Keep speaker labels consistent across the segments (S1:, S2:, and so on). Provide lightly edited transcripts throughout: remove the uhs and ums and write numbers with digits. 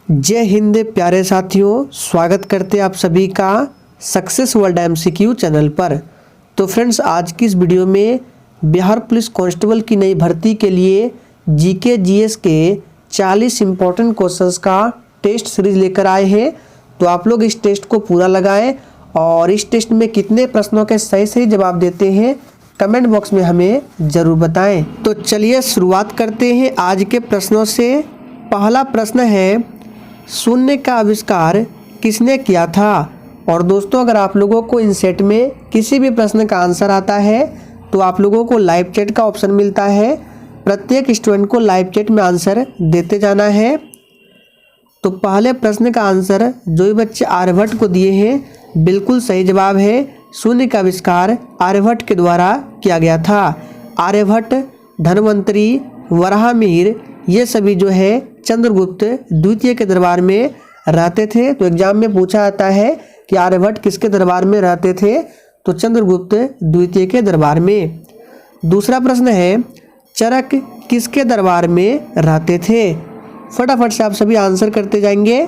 S1: जय हिंद प्यारे साथियों, स्वागत करते हैं आप सभी का सक्सेस वर्ल्ड एमसीक्यू चैनल पर। तो फ्रेंड्स, आज की इस वीडियो में बिहार पुलिस कांस्टेबल की नई भर्ती के लिए जीके जीएस के 40 इंपॉर्टेंट क्वेश्चंस का टेस्ट सीरीज लेकर आए हैं। तो आप लोग इस टेस्ट को पूरा लगाएं और इस टेस्ट में कितने प्रश्नों के सही जवाब देते हैं कमेंट बॉक्स में हमें ज़रूर बताएं। तो चलिए शुरुआत करते हैं आज के प्रश्नों से। पहला प्रश्न है, शून्य का आविष्कार किसने किया था? और दोस्तों, अगर आप लोगों को इन सेट में किसी भी प्रश्न का आंसर आता है तो आप लोगों को लाइव चैट का ऑप्शन मिलता है। प्रत्येक स्टूडेंट को लाइव चैट में आंसर देते जाना है। तो पहले प्रश्न का आंसर जो भी बच्चे आर्यभट्ट को दिए हैं बिल्कुल सही जवाब है। शून्य का आविष्कार आर्यभट्ट के द्वारा किया गया था। आर्यभट्ट, धन्वंतरी, वराहमिहिर ये सभी जो है चंद्रगुप्त द्वितीय के दरबार में रहते थे। तो एग्जाम में पूछा जाता है कि आर्यभट्ट किसके दरबार में रहते थे? तो चंद्रगुप्त द्वितीय के दरबार में। दूसरा प्रश्न है, चरक किसके दरबार में रहते थे? फटाफट से आप सभी आंसर करते जाएंगे।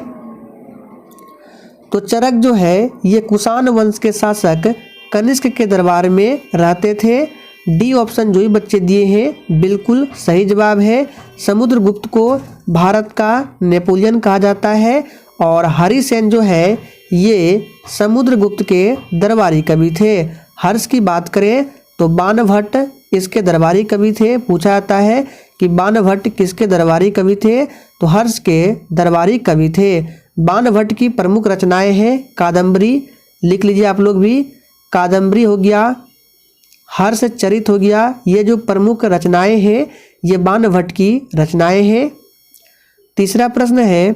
S1: तो चरक जो है ये कुषाण वंश के शासक कनिष्क के दरबार में रहते थे। डी ऑप्शन जो भी बच्चे दिए हैं बिल्कुल सही जवाब है। समुद्रगुप्त को भारत का नेपोलियन कहा जाता है और हरिसेन जो है ये समुद्रगुप्त के दरबारी कवि थे। हर्ष की बात करें तो बाणभट्ट इसके दरबारी कवि थे। पूछा जाता है कि बाणभट्ट किसके दरबारी कवि थे? तो हर्ष के दरबारी कवि थे। बाणभट्ट की प्रमुख रचनाएं हैं कादम्बरी, लिख लीजिए आप लोग भी। कादम्बरी हो गया, हर्षचरित हो गया। ये जो प्रमुख रचनाएं हैं ये बाणभट्ट की रचनाएं हैं। तीसरा प्रश्न है,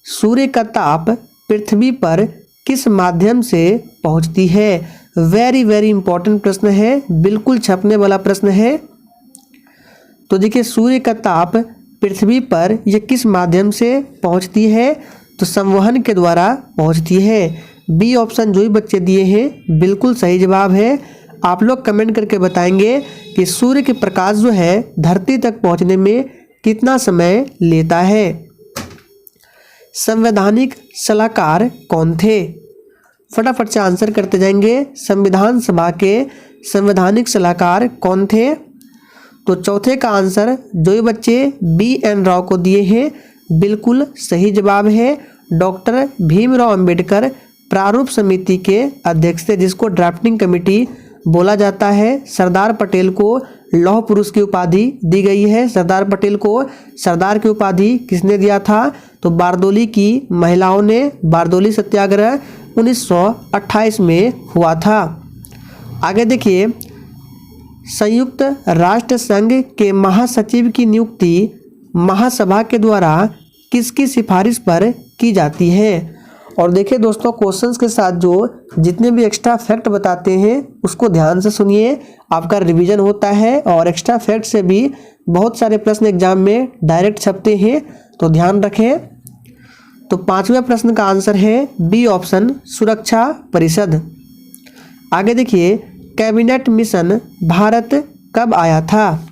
S1: सूर्य का ताप पृथ्वी पर किस माध्यम से पहुंचती है? वेरी इंपॉर्टेंट प्रश्न है, बिल्कुल छपने वाला प्रश्न है। तो देखिए, सूर्य का ताप पृथ्वी पर यह किस माध्यम से पहुंचती है? तो संवहन के द्वारा पहुंचती है। बी ऑप्शन जो भी बच्चे दिए हैं बिल्कुल सही जवाब है। आप लोग कमेंट करके बताएंगे कि सूर्य के प्रकाश जो है धरती तक पहुंचने में कितना समय लेता है। संवैधानिक सलाहकार कौन थे? फटाफट से आंसर करते जाएंगे। संविधान सभा के संवैधानिक सलाहकार कौन थे? तो चौथे का आंसर जो भी बच्चे BN राव को दिए हैं बिल्कुल सही जवाब है। डॉक्टर भीमराव अंबेडकर प्रारूप समिति के अध्यक्ष थे, जिसको ड्राफ्टिंग कमेटी बोला जाता है। सरदार पटेल को लौह पुरुष की उपाधि दी गई है। सरदार पटेल को सरदार की उपाधि किसने दिया था? तो बारदोली की महिलाओं ने। बारदोली सत्याग्रह 1928 में हुआ था। आगे देखिए, संयुक्त राष्ट्र संघ के महासचिव की नियुक्ति महासभा के द्वारा किसकी सिफारिश पर की जाती है? और देखिए दोस्तों, क्वेश्चंस के साथ जो जितने भी एक्स्ट्रा फैक्ट बताते हैं उसको ध्यान से सुनिए, आपका रिवीजन होता है। और एक्स्ट्रा फैक्ट से भी बहुत सारे प्रश्न एग्जाम में डायरेक्ट छपते हैं, तो ध्यान रखें। तो पांचवें प्रश्न का आंसर है बी ऑप्शन, सुरक्षा परिषद। आगे देखिए, कैबिनेट मिशन भारत कब आया था?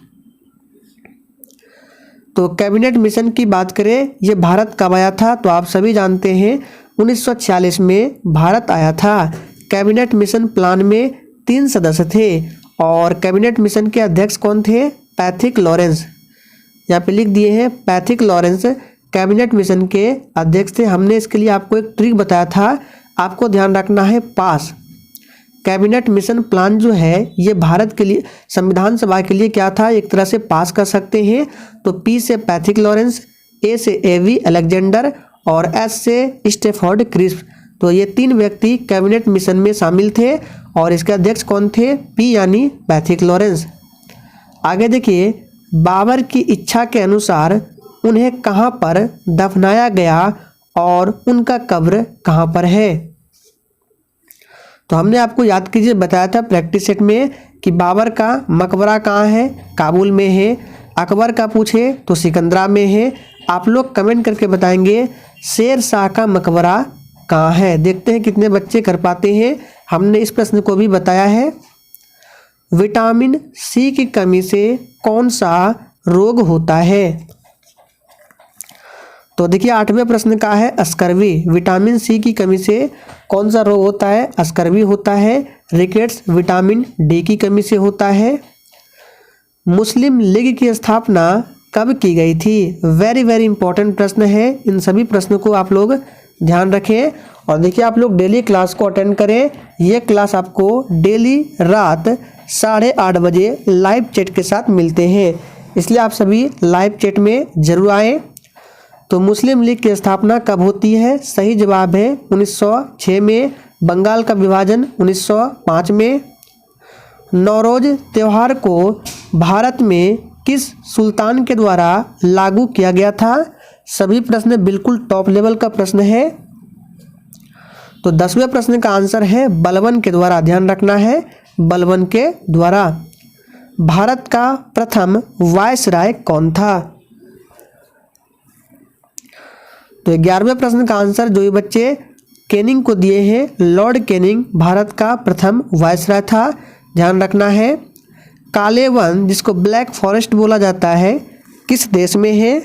S1: तो कैबिनेट मिशन की बात करें, ये भारत कब आया था? तो आप सभी जानते हैं 1946 में भारत आया था। कैबिनेट मिशन प्लान में 3 सदस्य थे और कैबिनेट मिशन के अध्यक्ष कौन थे? Pethick Lawrence. यहाँ पे लिख दिए हैं, पैथिक लॉरेंस कैबिनेट मिशन के अध्यक्ष थे। हमने इसके लिए आपको एक ट्रिक बताया था, आपको ध्यान रखना है पास। कैबिनेट मिशन प्लान जो है ये भारत के लिए, संविधान सभा के लिए क्या था? एक तरह से पास कर सकते हैं। तो P से पैथिक लॉरेंस, A से AV अलेक्जेंडर और S से स्टेफोर्ड क्रिस्प। तो ये 3 व्यक्ति कैबिनेट मिशन में शामिल थे और इसके अध्यक्ष कौन थे? P यानी पैथिक लॉरेंस। आगे देखिए, बाबर की इच्छा के अनुसार उन्हें कहाँ पर दफनाया गया और उनका कब्र कहाँ पर है? तो हमने आपको याद कीजिए बताया था प्रैक्टिस सेट में कि बाबर का मकबरा कहाँ है? काबुल में है। अकबर का पूछे तो सिकंदरा में है। आप लोग कमेंट करके बताएंगे शेर शाह का मकबरा कहाँ है। देखते हैं कितने बच्चे कर पाते हैं। हमने इस प्रश्न को भी बताया है। विटामिन C की कमी से कौन सा रोग होता है? तो देखिए 8वें प्रश्न का है स्कर्वी। विटामिन सी की कमी से कौन सा रोग होता है? स्कर्वी होता है। रिकेट्स विटामिन डी की कमी से होता है। मुस्लिम लीग की स्थापना कब की गई थी? वेरी वेरी इंपॉर्टेंट प्रश्न है। इन सभी प्रश्नों को आप लोग ध्यान रखें और देखिए आप लोग डेली क्लास को अटेंड करें। ये क्लास आपको डेली रात 8:30 बजे लाइव चैट के साथ मिलते हैं, इसलिए आप सभी लाइव चैट में जरूर आएँ। तो मुस्लिम लीग की स्थापना कब होती है? सही जवाब है 1906 में। बंगाल का विभाजन 1905 में। नौरोज त्यौहार को भारत में किस सुल्तान के द्वारा लागू किया गया था? सभी प्रश्न बिल्कुल टॉप लेवल का प्रश्न है। तो 10वें प्रश्न का आंसर है बलबन के द्वारा। ध्यान रखना है, बलबन के द्वारा। भारत का प्रथम वायसराय कौन था? तो 11वें प्रश्न का आंसर जो ये बच्चे कैनिंग को दिए हैं, लॉर्ड कैनिंग भारत का प्रथम वायसराय था। ध्यान रखना है। काले वन जिसको ब्लैक फॉरेस्ट बोला जाता है किस देश में है?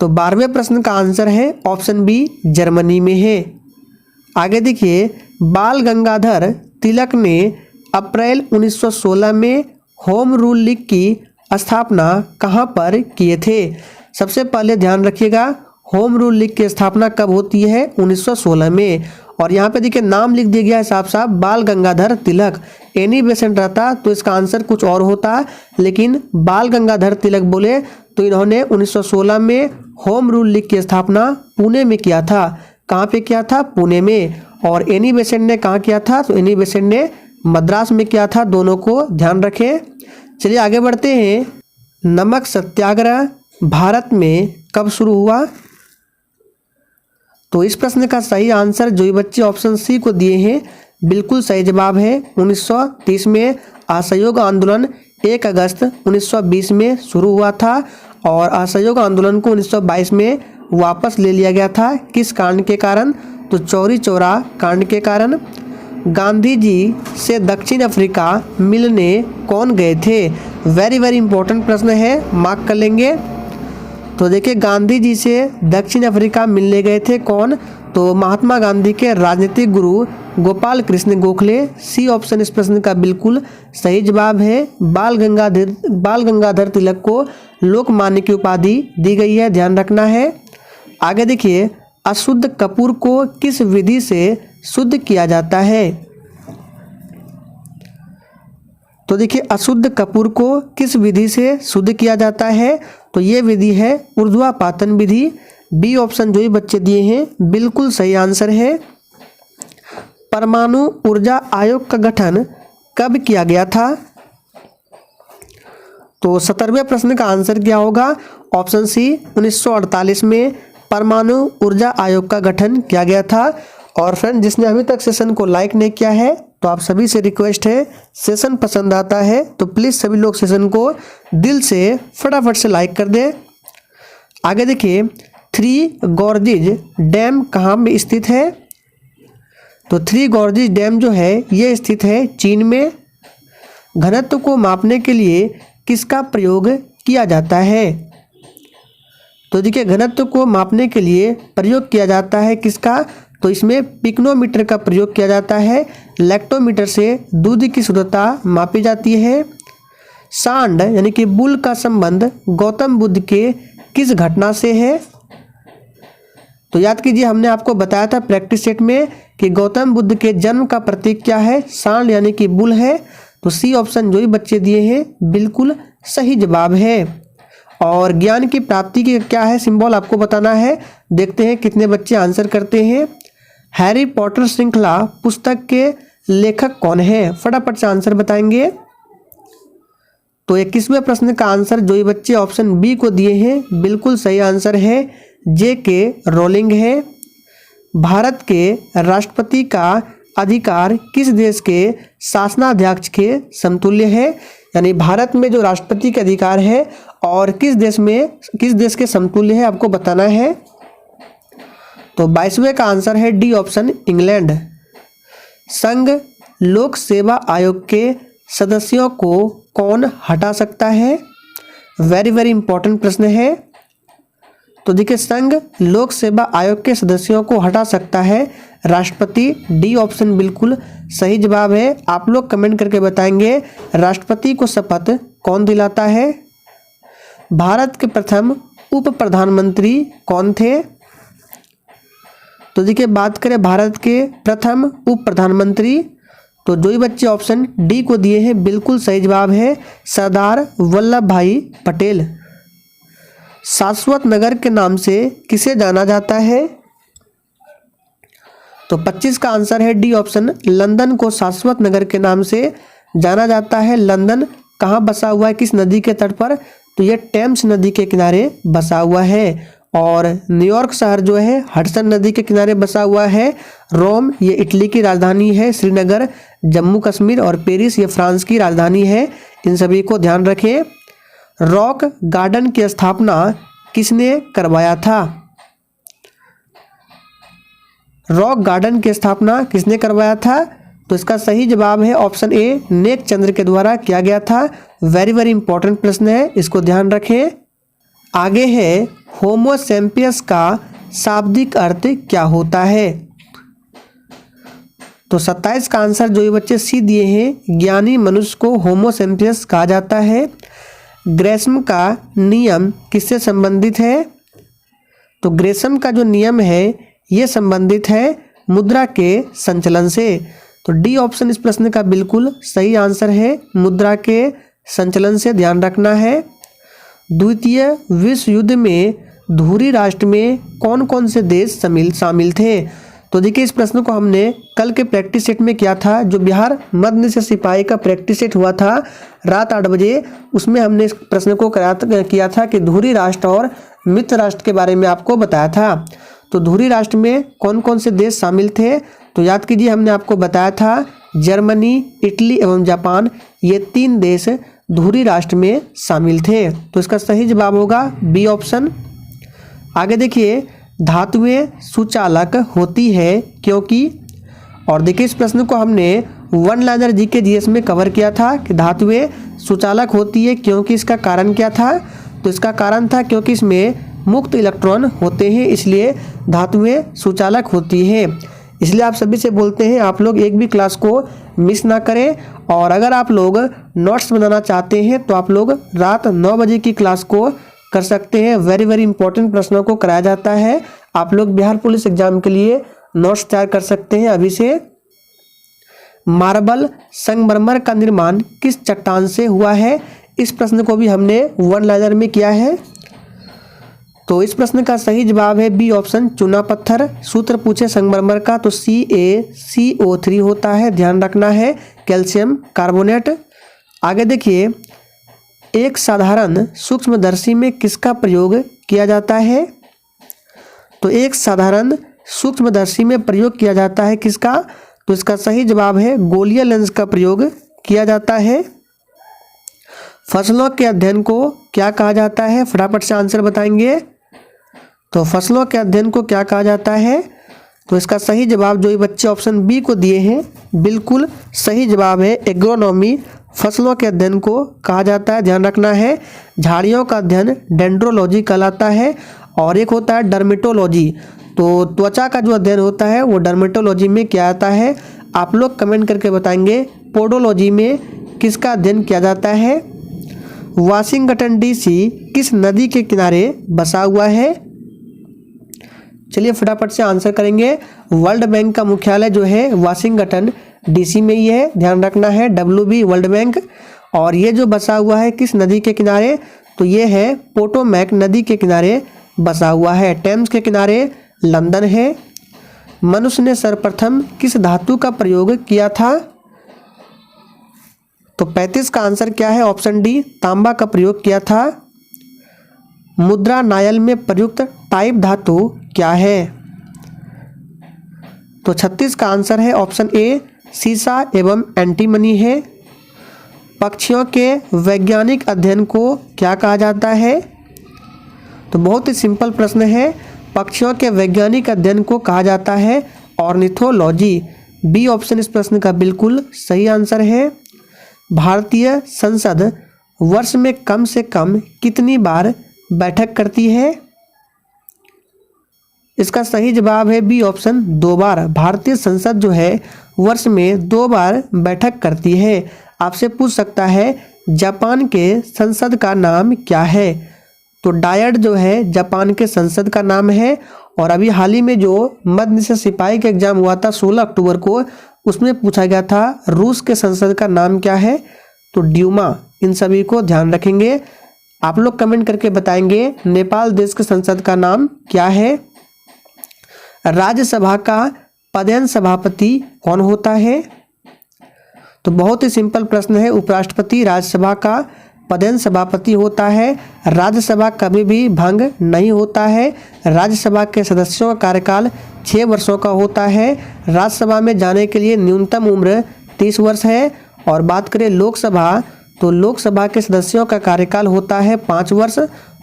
S1: तो 12वें प्रश्न का आंसर है ऑप्शन बी, जर्मनी में है। आगे देखिए, बाल गंगाधर तिलक ने अप्रैल 1916 में होम रूल लीग की स्थापना कहाँ पर किए थे? सबसे पहले ध्यान रखिएगा, होम रूल लीग की स्थापना कब होती है? 1916 में। और यहाँ पे देखिए नाम लिख दिया गया है साफ साफ, बाल गंगाधर तिलक। एनी बेसेंट रहता तो इसका आंसर कुछ और होता, लेकिन बाल गंगाधर तिलक बोले तो इन्होंने 1916 में होम रूल लीग की स्थापना पुणे में किया था। कहाँ पे किया था? पुणे में। और एनी बेसेंट ने कहाँ किया था? तो एनी बेसेंट ने मद्रास में किया था। दोनों को ध्यान रखें। चलिए आगे बढ़ते हैं। नमक सत्याग्रह भारत में कब शुरू हुआ? तो इस प्रश्न का सही आंसर जो ये बच्चे ऑप्शन सी को दिए हैं बिल्कुल सही जवाब है 1930 में। असहयोग आंदोलन 1 अगस्त 1920 में शुरू हुआ था और असहयोग आंदोलन को 1922 में वापस ले लिया गया था। किस कांड के कारण? तो चौरी चौरा कांड के कारण। गांधी जी से दक्षिण अफ्रीका मिलने कौन गए थे? वेरी वेरी इंपॉर्टेंट प्रश्न है, मार्क कर लेंगे। तो देखिए गांधी जी से दक्षिण अफ्रीका मिलने गए थे कौन? तो महात्मा गांधी के राजनीतिक गुरु गोपाल कृष्ण गोखले। सी ऑप्शन इस प्रश्न का बिल्कुल सही जवाब है। बाल गंगाधर तिलक को लोकमान्य की उपाधि दी गई है, ध्यान रखना है। आगे देखिए, अशुद्ध कपूर को किस विधि से शुद्ध किया जाता है? तो देखिए अशुद्ध कपूर को किस विधि से शुद्ध किया जाता है? तो ये विधि है ऊर्ध्वापातन विधि। बी ऑप्शन जो ये बच्चे दिए हैं बिल्कुल सही आंसर है। परमाणु ऊर्जा आयोग का गठन कब किया गया था? तो 17वें प्रश्न का आंसर क्या होगा? ऑप्शन सी 1948 में परमाणु ऊर्जा आयोग का गठन किया गया था। और फ्रेंड जिसने अभी तक सेशन को लाइक नहीं किया है तो आप सभी से रिक्वेस्ट है, सेशन पसंद आता है तो प्लीज़ सभी लोग सेशन को दिल से फटाफट से लाइक कर दें। आगे देखिए, 3 गॉर्जेज डैम कहाँ में स्थित है? तो 3 गॉर्जेज डैम जो है ये स्थित है चीन में। घनत्व को मापने के लिए किसका प्रयोग किया जाता है? तो देखिए घनत्व को मापने के लिए प्रयोग किया जाता है किसका? तो इसमें पिक्नोमीटर का प्रयोग किया जाता है। लैक्टोमीटर से दूध की शुद्धता मापी जाती है। सांड यानी कि बुल का संबंध गौतम बुद्ध के किस घटना से है? तो याद कीजिए हमने आपको बताया था प्रैक्टिस सेट में कि गौतम बुद्ध के जन्म का प्रतीक क्या है? सांड यानी कि बुल है। तो सी ऑप्शन जो ही बच्चे दिए हैं बिल्कुल सही जवाब है। और ज्ञान की प्राप्ति की क्या है सिंबल आपको बताना है। देखते हैं कितने बच्चे आंसर करते हैं। हैरी पॉटर श्रृंखला पुस्तक के लेखक कौन है? फटाफट से आंसर बताएंगे। तो 21वें प्रश्न का आंसर जो ये बच्चे ऑप्शन बी को दिए हैं बिल्कुल सही आंसर है, J.K. रोलिंग है। भारत के राष्ट्रपति का अधिकार किस देश के शासनाध्यक्ष के समतुल्य है? यानी भारत में जो राष्ट्रपति के अधिकार है और किस देश के समतुल्य है आपको बताना है। तो 22वें का आंसर है डी ऑप्शन, इंग्लैंड। संघ लोक सेवा आयोग के सदस्यों को कौन हटा सकता है? वेरी वेरी इंपॉर्टेंट प्रश्न है। तो देखिए संघ लोक सेवा आयोग के सदस्यों को हटा सकता है राष्ट्रपति। डी ऑप्शन बिल्कुल सही जवाब है। आप लोग कमेंट करके बताएंगे राष्ट्रपति को शपथ कौन दिलाता है। भारत के प्रथम उप प्रधानमंत्री कौन थे? तो देखिए बात करें भारत के प्रथम उप प्रधानमंत्री, तो जो ही बच्चे ऑप्शन डी को दिए हैं बिल्कुल सही जवाब है सरदार वल्लभ भाई पटेल। सारस्वत नगर के नाम से किसे जाना जाता है? तो 25 का आंसर है डी ऑप्शन, लंदन को सारस्वत नगर के नाम से जाना जाता है। लंदन कहाँ बसा हुआ है, किस नदी के तट पर? तो ये टेम्स नदी के किनारे बसा हुआ है। और न्यूयॉर्क शहर जो है हडसन नदी के किनारे बसा हुआ है। रोम ये इटली की राजधानी है। श्रीनगर जम्मू कश्मीर और पेरिस ये फ्रांस की राजधानी है। इन सभी को ध्यान रखें। रॉक गार्डन की स्थापना किसने करवाया था? रॉक गार्डन की स्थापना किसने करवाया था? तो इसका सही जवाब है ऑप्शन ए, नेक चंद्र के द्वारा किया गया था। वेरी वेरी इंपॉर्टेंट प्रश्न है, इसको ध्यान रखें। आगे है होमो सैपियंस का शाब्दिक अर्थ क्या होता है? तो 27 का आंसर जो ये बच्चे सी दिए हैं, ज्ञानी मनुष्य को होमो सैपियंस कहा जाता है। ग्रेशम का नियम किससे संबंधित है? तो ग्रेशम का जो नियम है ये संबंधित है मुद्रा के संचलन से। तो डी ऑप्शन इस प्रश्न का बिल्कुल सही आंसर है, मुद्रा के संचलन से ध्यान रखना है। द्वितीय विश्व युद्ध में धुरी राष्ट्र में कौन कौन से देश शामिल थे? तो देखिए इस प्रश्न को हमने कल के प्रैक्टिस सेट में किया था, जो बिहार मध्य से सिपाही का प्रैक्टिस सेट हुआ था रात 8 बजे, उसमें हमने इस प्रश्न को किया था कि धुरी राष्ट्र और मित्र राष्ट्र के बारे में आपको बताया था। तो धुरी राष्ट्र में कौन कौन से देश शामिल थे? तो याद कीजिए हमने आपको बताया था जर्मनी, इटली एवं जापान, ये 3 देश धुरी राष्ट्र में शामिल थे। तो इसका सही जवाब होगा बी ऑप्शन। आगे देखिए धातुएं सुचालक होती है क्योंकि, और देखिए इस प्रश्न को हमने वन लाइनर जीके जीएस में कवर किया था कि धातुएं सुचालक होती है क्योंकि। इसका कारण क्या था? तो इसका कारण था क्योंकि इसमें मुक्त इलेक्ट्रॉन होते हैं, इसलिए धातुएं सुचालक होती हैं। इसलिए आप सभी से बोलते हैं आप लोग एक भी क्लास को मिस ना करें। और अगर आप लोग नोट्स बनाना चाहते हैं तो आप लोग रात 9 बजे की क्लास को कर सकते हैं। वेरी वेरी इंपॉर्टेंट प्रश्नों को कराया जाता है। आप लोग बिहार पुलिस एग्जाम के लिए नोट्स तैयार कर सकते हैं अभी से। मार्बल संगमरमर का निर्माण किस चट्टान से हुआ है? इस प्रश्न को भी हमने वन लाइनर में किया है। तो इस प्रश्न का सही जवाब है बी ऑप्शन, चूना पत्थर। सूत्र पूछे संगमरमर का तो CaCO3 होता है, ध्यान रखना है, कैल्शियम कार्बोनेट। आगे देखिए एक साधारण सूक्ष्मदर्शी में किसका प्रयोग किया जाता है? तो एक साधारण सूक्ष्मदर्शी में प्रयोग किया जाता है किसका? तो इसका सही जवाब है गोलीय लेंस का प्रयोग किया जाता है। फसलों के अध्ययन को क्या कहा जाता है? फटाफट से आंसर बताएंगे। तो फसलों के अध्ययन को क्या कहा जाता है? तो इसका सही जवाब जो ये बच्चे ऑप्शन बी को दिए हैं बिल्कुल सही जवाब है एग्रोनॉमी। फसलों के अध्ययन को कहा जाता है, ध्यान रखना है। झाड़ियों का अध्ययन डेंड्रोलॉजी कहलाता है। और एक होता है डर्मेटोलॉजी, तो त्वचा का जो अध्ययन होता है वो डर्मेटोलॉजी में किया जाता है। आप लोग कमेंट करके बताएंगे पोडोलॉजी में किसका अध्ययन किया जाता है? वाशिंगटन DC किस नदी के किनारे बसा हुआ है? चलिए फटाफट से आंसर करेंगे। वर्ल्ड बैंक का मुख्यालय जो है वाशिंगटन DC में ही है, ध्यान रखना है, WB वर्ल्ड बैंक। और ये जो बसा हुआ है किस नदी के किनारे? तो ये है पोटोमैक नदी के किनारे बसा हुआ है। टेम्स के किनारे लंदन है। मनुष्य ने सर्वप्रथम किस धातु का प्रयोग किया था? तो 35 का आंसर क्या है? ऑप्शन डी, तांबा का प्रयोग किया था। मुद्रा नायल में प्रयुक्त टाइप धातु क्या है? तो 36 का आंसर है ऑप्शन ए, सीसा एवं एंटीमनी है। पक्षियों के वैज्ञानिक अध्ययन को क्या कहा जाता है? तो बहुत ही सिंपल प्रश्न है, पक्षियों के वैज्ञानिक अध्ययन को कहा जाता है ऑर्निथोलॉजी। बी ऑप्शन इस प्रश्न का बिल्कुल सही आंसर है। भारतीय संसद वर्ष में कम से कम कितनी बार बैठक करती है? इसका सही जवाब है बी ऑप्शन 2 बार। भारतीय संसद जो है वर्ष में 2 बार बैठक करती है। आपसे पूछ सकता है जापान के संसद का नाम क्या है, तो डायड जो है जापान के संसद का नाम है। और अभी हाल ही में जो मध्य निषेध सिपाही का एग्जाम हुआ था 16 अक्टूबर को, उसमें पूछा गया था रूस के संसद का नाम क्या है, तो ड्यूमा। इन सभी को ध्यान रखेंगे। आप लोग कमेंट करके बताएंगे नेपाल देश के संसद का नाम क्या है। राज्यसभा का पदेन सभापति कौन होता है, तो बहुत ही सिंपल प्रश्न है। उपराष्ट्रपति राज्यसभा का पदेन सभापति होता है। राज्यसभा कभी भी भंग नहीं होता है। राज्यसभा के सदस्यों का कार्यकाल 6 वर्षों का होता है। राज्यसभा में जाने के लिए न्यूनतम उम्र 30 वर्ष है। और बात करें लोकसभा, तो लोकसभा के सदस्यों का कार्यकाल होता है 5 वर्ष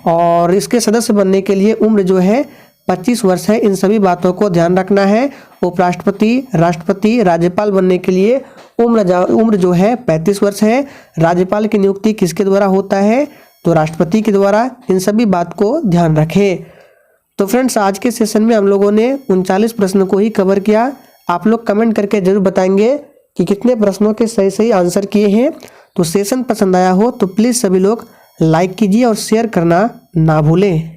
S1: और इसके सदस्य बनने के लिए उम्र जो है 25 वर्ष है। इन सभी बातों को ध्यान रखना है। उपराष्ट्रपति, राष्ट्रपति, राज्यपाल बनने के लिए उम्र जो है 35 वर्ष है। राज्यपाल की नियुक्ति किसके द्वारा होता है, तो राष्ट्रपति के द्वारा। इन सभी बात को ध्यान रखें। तो फ्रेंड्स, आज के सेशन में हम लोगों ने 39 प्रश्न को ही कवर किया। आप लोग कमेंट करके जरूर बताएंगे कि कितने प्रश्नों के सही सही आंसर किए हैं। तो सेशन पसंद आया हो तो प्लीज़ सभी लोग लाइक कीजिए और शेयर करना ना भूलें।